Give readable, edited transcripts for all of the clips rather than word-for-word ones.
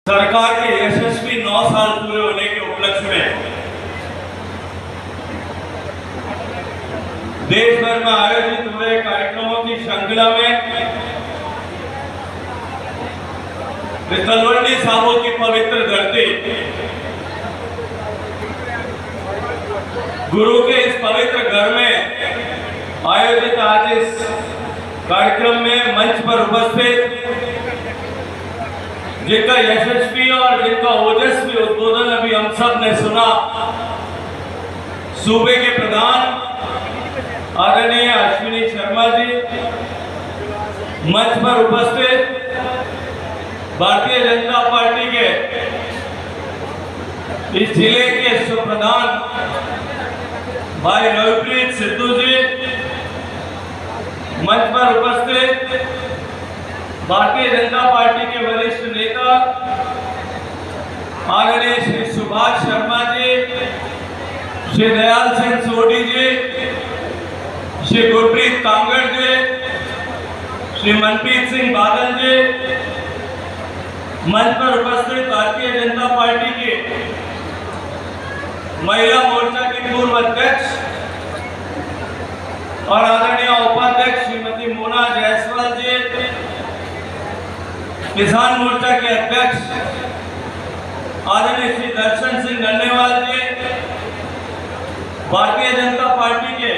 सरकार के यशस्वी 9 साल पूरे होने के उपलक्ष्य में देश भर में आयोजित हुए कार्यक्रमों की श्रृंखला में तलवंडी साबो की पवित्र धरती गुरु के इस पवित्र घर में आयोजित आज इस कार्यक्रम में मंच पर उपस्थित जिनका यशस्वी और जिनका ओजस्वी उद्बोधन अभी हम सब ने सुना, सूबे के प्रधान आदरणीय अश्विनी शर्मा जी, मंच पर उपस्थित भारतीय जनता पार्टी के इस जिले के सुप्रधान भाई रविप्रीत सिद्धू जी, मंच पर उपस्थित भारतीय जनता पार्टी के वरिष्ठ नेता आदरणीय श्री सुभाष शर्मा जी, श्री दयाल सिंह सोढ़ी जी, श्री गुरप्रीत कांगड़ जी, श्री मनप्रीत सिंह बादल जी, मंच पर उपस्थित भारतीय जनता पार्टी के महिला मोर्चा की पूर्व अध्यक्ष और आदरणीय उपाध्यक्ष श्रीमती मोना जायसवाल जी, किसान मोर्चा के अध्यक्ष आदरणीय श्री दर्शन सिंह नन्हेवाल जी, भारतीय जनता पार्टी के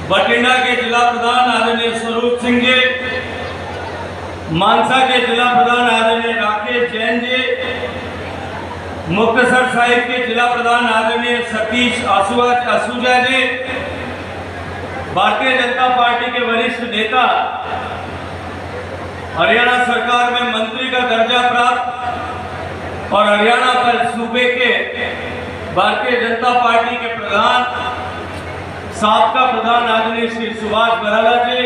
बठिंडा के जिला प्रधान आदरणीय स्वरूप सिंह जी, मानसा के जिला प्रधान आदरणीय राकेश जैन जी, मुक्तसर साहिब के जिला प्रधान आदरणीय सतीश आसूजा जी, भारतीय जनता पार्टी के वरिष्ठ नेता, हरियाणा सरकार में मंत्री का दर्जा प्राप्त और हरियाणा पर सूबे के भारतीय जनता पार्टी के प्रधान साबका प्रधान आदरणीय श्री सुभाष बराला जी,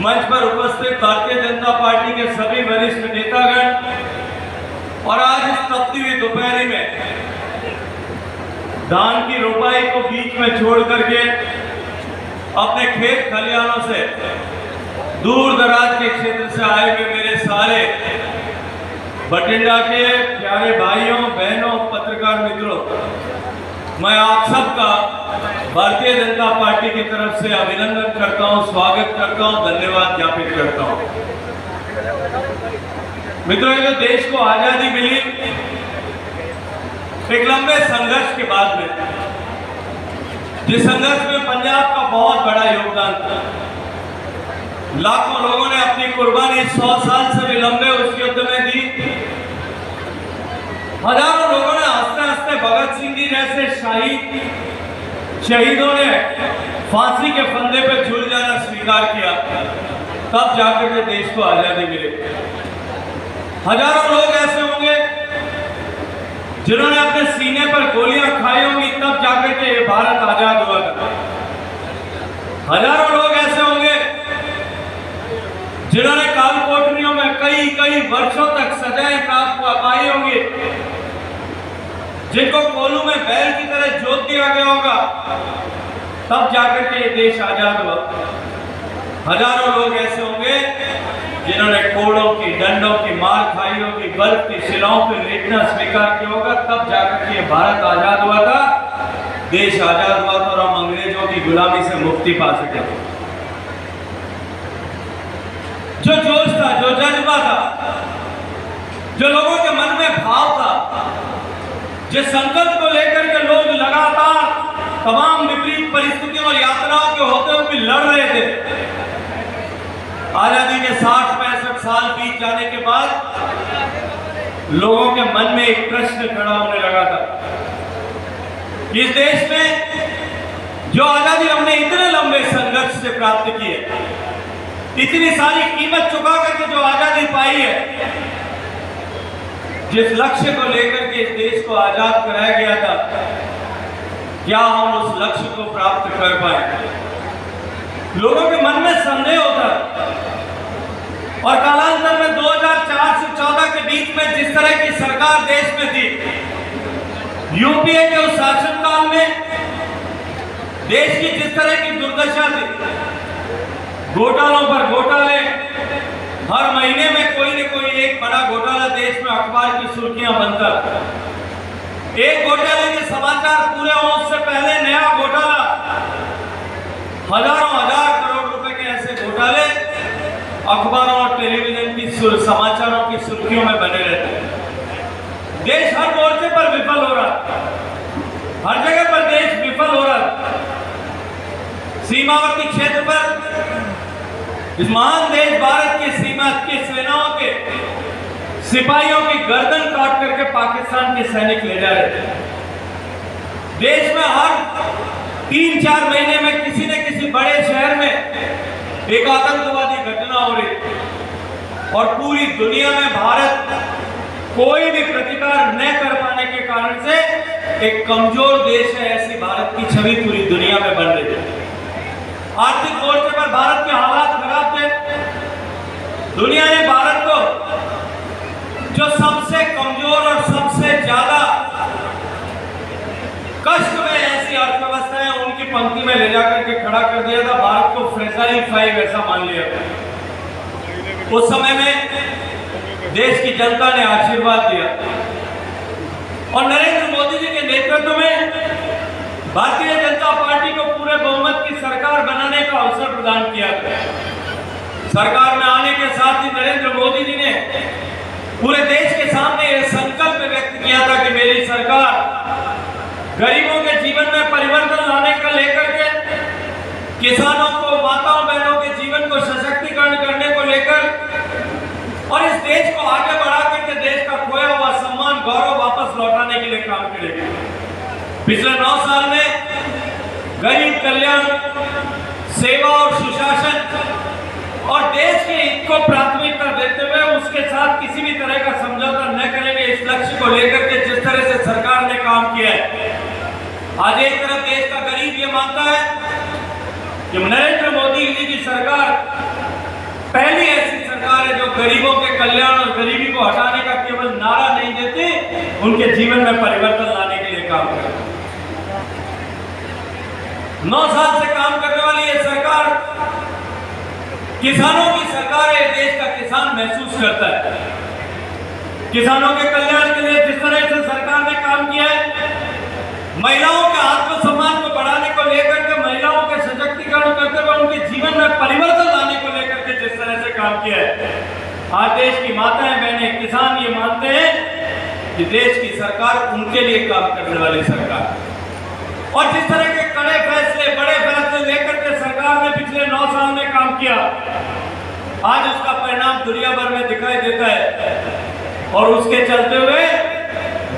मंच पर उपस्थित भारतीय जनता पार्टी के सभी वरिष्ठ नेतागण और आज इस तपती हुई दोपहरी में धान की रोपाई को बीच में छोड़ करके अपने खेत खलिहानों से दूर दराज के क्षेत्र से आए हुए मेरे सारे बठिंडा के प्यारे भाइयों बहनों पत्रकार मित्रों, मैं आप सबका भारतीय जनता पार्टी की तरफ से अभिनंदन करता हूं, स्वागत करता हूं, धन्यवाद ज्ञापित करता हूं। मित्रों, जो देश को आजादी मिली एक लंबे संघर्ष के बाद में, जिस संघर्ष में पंजाब का बहुत बड़ा योगदान था, लाखों लोगों ने अपनी कुर्बानी 100 साल से भी लंबे उस युद्ध में दी, हजारों लोगों ने हंसते हंसते भगत सिंह जी जैसे शहीदों ने फांसी के फंदे पे झूल जाना स्वीकार किया, तब जाकर के देश को आजादी मिली। हजारों लोग ऐसे होंगे जिन्होंने अपने सीने पर गोलियां खाई होंगी, तब जाकर के ये भारत आजाद हुआ था। हजारों लोग ऐसे होंगे जिन्होंने काल कोठरियों में कई वर्षों तक सजाएं प्राप्त पाई होंगी, जिनको कोलू में बैल की तरह जोत दिया गया होगा, तब जाकर के ये देश आजाद हुआ। हजारों लोग ऐसे होंगे जिन्होंने कोड़ों की डंडों की मार खाई होगी, बर्फ की शिलाओं पर लेटना स्वीकार किया होगा, तब जाकर के भारत आजाद हुआ था, देश आजाद हुआ था और हम अंग्रेजों की गुलामी से मुक्ति पा सके। जो जोश था, जो जज्बा था, जो लोगों के मन में भाव था, जिस संकल्प को लेकर के लोग लगातार तमाम विपरीत परिस्थितियों और यात्राओं के होते हुए भी लड़ रहे थे, आजादी के 60-65 साल बीत जाने के बाद लोगों के मन में एक प्रश्न खड़ा होने लगा था। इस देश में जो आजादी हमने इतने लंबे संघर्ष से प्राप्त की है, इतनी सारी कीमत चुका करके जो आजादी पाई है, जिस लक्ष्य को लेकर के इस देश को आजाद कराया गया था, क्या हम उस लक्ष्य को प्राप्त कर पाए? लोगों के मन में संदेह होता और कालांतर में 2004 से 14 के बीच में जिस तरह की सरकार देश में थी, यूपीए के उस शासनकाल में देश की जिस तरह की दुर्दशा थी, घोटालों पर घोटाले, हर महीने में कोई न कोई एक बड़ा घोटाला देश में अखबार की सुर्खियां बनकर, एक घोटाले के समाचार पूरे हों उससे पहले नया घोटाला, हजारों हजार करोड़ रुपए के ऐसे घोटाले अखबारों और टेलीविजन की समाचारों की सुर्खियों में बने रहते हैं। देश हर मोर्चे पर विफल हो रहा, हर जगह पर देश विफल हो रहा। सीमावर्ती क्षेत्र पर इस महान देश भारत की सीमा की सेनाओं के सिपाहियों की गर्दन काट करके पाकिस्तान के सैनिक ले जा रहे थे। देश में हर 3-4 महीने में किसी न किसी बड़े शहर में एक आतंकवादी घटना हो रही और पूरी दुनिया में भारत कोई भी प्रतिकार न कर पाने के कारण से एक कमजोर देश है, ऐसी भारत की छवि पूरी दुनिया में बन रही है। आर्थिक मोर्चे पर भारत के हालात खराब थे। दुनिया ने भारत को जो सबसे कमजोर और सबसे ज्यादा कष्ट में ऐसी अर्थव्यवस्था है उनकी पंक्ति में ले जाकर के खड़ा कर दिया था। भारत को फ्रेजाइल 5 ऐसा मान लिया। उस समय में देश की जनता ने आशीर्वाद दिया और नरेंद्र मोदी जी के नेतृत्व में भारतीय जनता पार्टी को पूरे बहुमत की सरकार बनाने का अवसर प्रदान किया। सरकार में आने के साथ ही नरेंद्र मोदी जी ने पूरे देश के सामने यह संकल्प व्यक्त किया था कि मेरी सरकार गरीबों के जीवन में परिवर्तन लाने का लेकर के, किसानों को, माताओं बहनों के जीवन को सशक्तिकरण करने को लेकर और इस देश को आगे बढ़ा करके देश का खोया हुआ सम्मान, गौरव वापस लौटाने के लिए काम करेगी। पिछले 9 साल में गरीब कल्याण, सेवा और सुशासन और देश के हित को प्राथमिकता देते हुए उसके साथ किसी भी तरह का समझौता न करेंगे, इस लक्ष्य को लेकर के जिस तरह से सरकार ने काम किया है। आज एक तरफ देश का गरीब ये मानता है कि नरेंद्र मोदी जी की सरकार पहली ऐसी सरकार है जो गरीबों के कल्याण और गरीबी को हटाने का केवल नारा नहीं देती, उनके जीवन में परिवर्तन लाने के लिए काम करती। 9 साल से काम करने वाली ये सरकार किसानों की सरकार है। देश का किसान महसूस करता है किसानों के कल्याण के लिए जिस तरह से सरकार ने काम किया है, महिलाओं के आत्मसम्मान को बढ़ाने को लेकर के, महिलाओं के सशक्तिकरण करते हुए उनके जीवन में परिवर्तन लाने को लेकर के जिस तरह से काम किया है, आज देश की माताएं बहनें किसान ये मानते हैं कि देश की सरकार उनके लिए काम करने वाली सरकार। और जिस तरह के कड़े फैसले, बड़े फैसले लेकर के सरकार ने पिछले 9 साल में काम किया, आज उसका परिणाम दुनिया भर में दिखाई देता है और उसके चलते हुए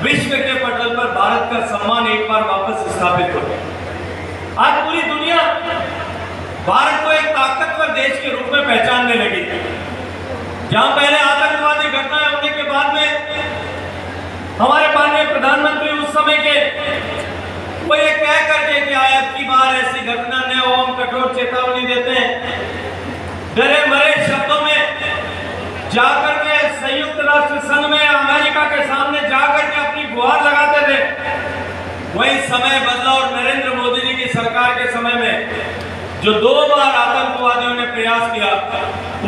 विश्व के पटल पर भारत का सम्मान एक बार वापस स्थापित हो गया। आज पूरी दुनिया भारत को एक ताकतवर देश के रूप में पहचानने लगी। जहां पहले आतंकवादी घटनाएं होने के बाद में हमारे माननीय प्रधानमंत्री उस समय के वो ये कह करके कि अब की बार ऐसी घटना न हो, हम कठोर चेतावनी देते हैं, डरे मरे शब्दों में जाकर के संयुक्त राष्ट्र संघ में अमेरिका के सामने जाकर के अपनी गुहार लगाते थे। वही समय बदला और नरेंद्र मोदी जी की सरकार के समय में जो 2 बार आतंकवादियों ने प्रयास किया,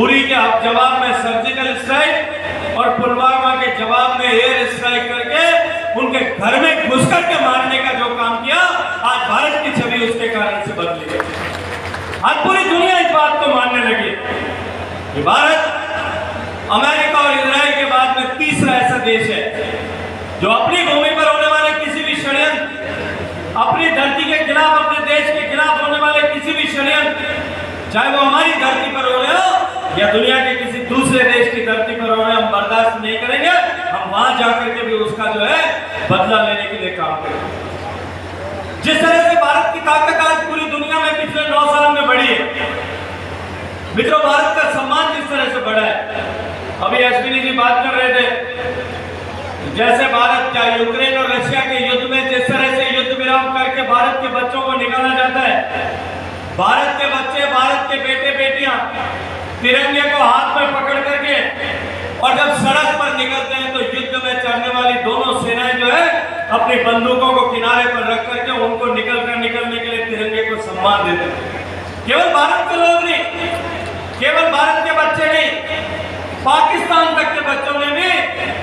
उरी के जवाब में सर्जिकल स्ट्राइक और पुलवामा के जवाब में एयर स्ट्राइक करके उनके घर में घुस करके मारने का जो काम किया, आज भारत की छवि उसके कारण से बदली है। आज पूरी दुनिया इस बात को मानने लगी कि भारत अमेरिका और इजराइल के बाद में तीसरा ऐसा देश है जो अपनी भूमि पर होने वाले किसी भी षड्यंत्र, अपनी धरती के खिलाफ, अपने देश के खिलाफ होने वाले किसी भी षड्यंत्र, चाहे वो हमारी धरती पर हो रहे हो या दुनिया के किसी दूसरे देश की धरती पर हो रहे, हम बर्दाश्त नहीं करेंगे। हम वहां जाकर के भी उसका जो है बदला लेने के लिए काम करेंगे। जिस तरह से भारत की ताकत आज पूरी दुनिया में पिछले 9 साल में बढ़ी है, मित्रों, भारत का सम्मान जिस तरह से बढ़ा है, अभी अश्विनी जी बात कर रहे थे, जैसे भारत क्या यूक्रेन और रशिया के युद्ध में जिस तरह से युद्ध विराम करके भारत के बच्चों को निकाला जाता है, भारत के बच्चे, भारत के बेटे बेटियां तिरंगे को हाथ में पकड़ करके और जब सड़क पर निकलते हैं तो युद्ध में चढ़ने वाली दोनों सेनाएं जो है अपनी बंदूकों को किनारे पर रख करके उनको निकलने के लिए तिरंगे को सम्मान देते हैं। केवल भारत के लोग नहीं, केवल भारत के बच्चे नहीं, पाकिस्तान तक के बच्चों ने भी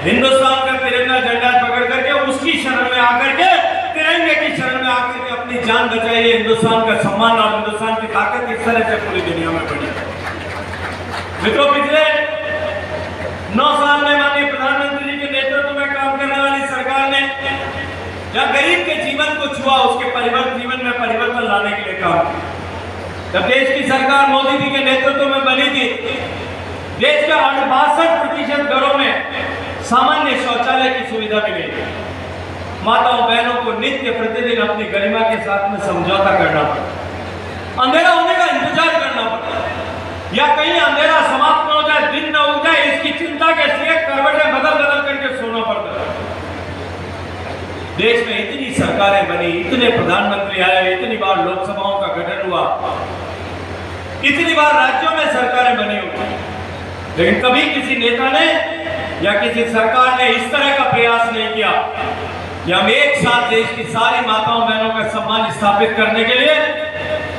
हिंदुस्तान का तिरंगा झंडा पकड़ करके उसकी शरण में आकर के, तिरंगे की शरण में आकर के अपनी जान बचाई है। हिंदुस्तान का सम्मान और हिंदुस्तान की ताकत इस तरह से पूरी दुनिया में बढ़ी। मित्रों, पिछले 9 साल में माननीय प्रधानमंत्री जी के नेतृत्व में काम करने वाली सरकार ने जब गरीब के जीवन को छुआ, उसके जीवन में परिवर्तन लाने के लिए काम किया। जब देश की सरकार मोदी जी के नेतृत्व में बनी थी, देश के 62% घरों में सामान्य शौचालय की सुविधा मिली। माताओं बहनों को नित्य प्रतिदिन अपनी गरिमा के साथ में समझौता करना पड़ा, अंधेरा होने का इंतजार करना पड़ा, या कहीं अंधेरा समाप्त न हो जाए, दिन न उग जाए, इसकी चिंता के लिए करवटें बदल बदल करके सोना पड़ता। देश में इतनी सरकारें बनी, इतने प्रधानमंत्री आए, इतनी बार लोकसभाओं का गठन हुआ, इतनी बार राज्यों में सरकारें बनी हुई, लेकिन कभी किसी नेता ने या किसी सरकार ने इस तरह का प्रयास नहीं किया कि हम एक साथ देश की सारी माताओं बहनों का सम्मान स्थापित करने के लिए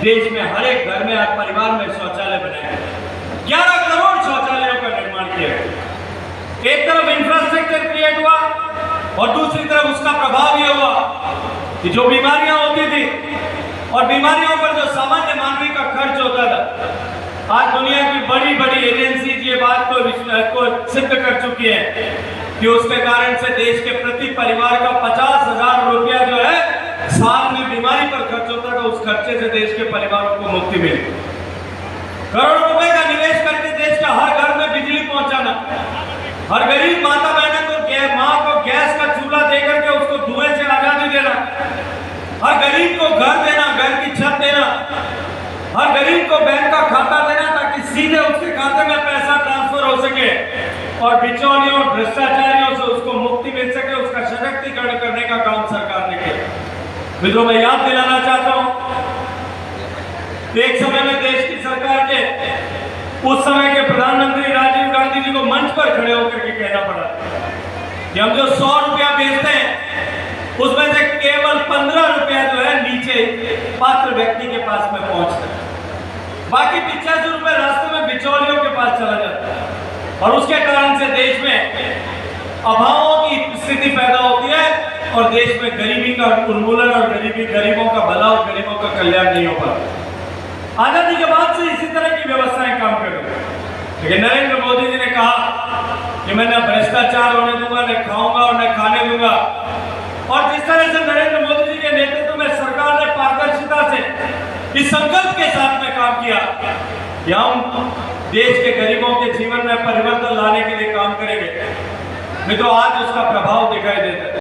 देश में हर एक घर में, हर परिवार में शौचालय बनाए। 11 करोड़ शौचालयों का निर्माण किया। एक तरफ इंफ्रास्ट्रक्चर क्रिएट हुआ और दूसरी तरफ उसका प्रभाव यह हुआ कि जो बीमारियां होती थी और बीमारियों पर जो सामान्य मानवीय का खर्च होता था, आज दुनिया की बड़ी बड़ी एजेंसी ये बात को सिद्ध कर चुकी है कि उसके कारण से देश के प्रति परिवार का 50,000 रुपया जो है साल में बीमारी पर खर्च होता था, उस खर्चे से देश के परिवारों को मुक्ति मिली। करोड़ों रुपए का निवेश करके देश का हर घर में बिजली पहुंचाना, हर गरीब माता बहन को माँ को गैस का चूल्हा देकर के उसको धुएं से आजादी देना, हर गरीब को घर देना, घर की छत देना, हर गरीब को बैंक का खाता देना ताकि सीधे उसके खाते में पैसा ट्रांसफर हो सके और बिचौलियों और भ्रष्टाचारियों से उसको मुक्ति मिल सके, उसका सशक्तिकरण करने का काम सरकार ने किया। मित्रों, मैं याद दिलाना चाहता हूं, एक समय में देश की सरकार के उस समय के प्रधानमंत्री राजीव गांधी जी को मंच पर खड़े होकर के कहना पड़ा कि हम जो 100 रुपया बेचते हैं उसमें से केवल 15 रुपया जो है नीचे पात्र व्यक्ति के पास में पहुंचता है, बाकी 85 रुपए रास्ते में बिचौलियों के पास चला जाता है और उसके कारण से देश में अभावों की स्थिति पैदा होती है और देश में गरीबी का उन्मूलन और गरीबों का भला और गरीबों का कल्याण नहीं हो पाता। आजादी के बाद से इसी तरह की व्यवस्थाएं काम कर रही है, लेकिन नरेंद्र मोदी जी ने कहा कि मैं न भ्रष्टाचार होने दूंगा, न खाऊंगा और न खाने दूंगा। और जिस तरह से नरेंद्र मोदी जी के नेतृत्व में सरकार ने पारदर्शिता से इस संकल्प के साथ में काम किया कि हम देश के गरीबों के जीवन में परिवर्तन लाने के लिए काम करेंगे, मित्रों, आज उसका प्रभाव दिखाई देता है।